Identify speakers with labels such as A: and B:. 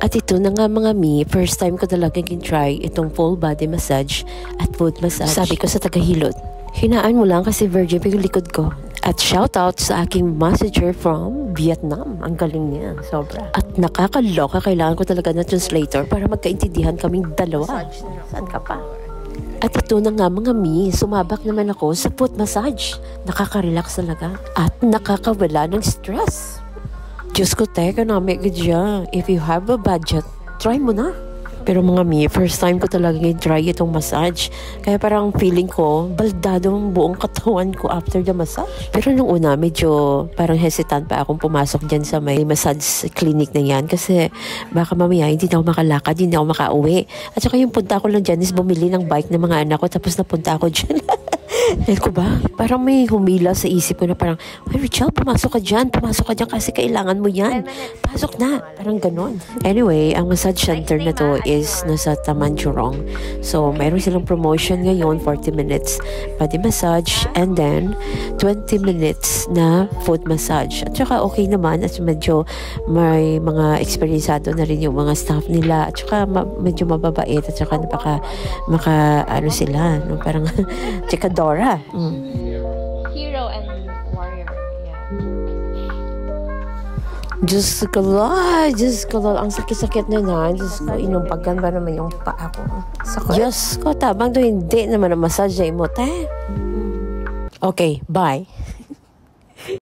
A: At ito na nga mga mi, first time ko talagang try itong full body massage at foot massage. Sabi ko sa tagahilot, hinaan mo lang kasi virgin pa yung likod ko. At shout out sa aking massager from Vietnam. Ang galing niya, sobra. At nakakaloka, kailangan ko talaga na translator para magkaintindihan kaming dalawa. Saan ka pa? At ito na nga mga mi, sumabak naman ako sa foot massage. Nakaka-relax talaga at nakakawala ng stress. Diyos ko, teka namin gadya. If you have a budget, try mo na. Pero mga mi, first time ko talaga try itong massage. Kaya parang feeling ko, baldado ang buong katawan ko after the massage. Pero nung una, medyo parang hesitant pa akong pumasok dyan sa may massage clinic na yan. Kasi baka mamaya hindi na ako makalakad, hindi na ako makauwi. At saka yung punta ko lang dyan is bumili ng bike ng mga anak ko. Tapos napunta ako dyan. Dahil ko ba? Parang may humila sa isip ko na parang, ay Richelle, pumasok ka dyan kasi kailangan mo yan. Pasok na. Parang ganon. Anyway, ang massage center na to is nasa Tamanjurong. So, mayroon silang promotion ngayon, 40 minutes body massage and then 20 minutes na foot massage. At saka okay naman at medyo may mga eksperyensado na rin yung mga staff nila at saka medyo mababait at saka ano sila, no? Parang chikadora.
B: Hero and warrior. Yeah.
A: Diyos ko, ang sakit-sakit na. Diyos ko, inumpagan ba naman yung paa ko? Diyos ko, tabang to, hindi naman ang massage mo, te. Okay, bye.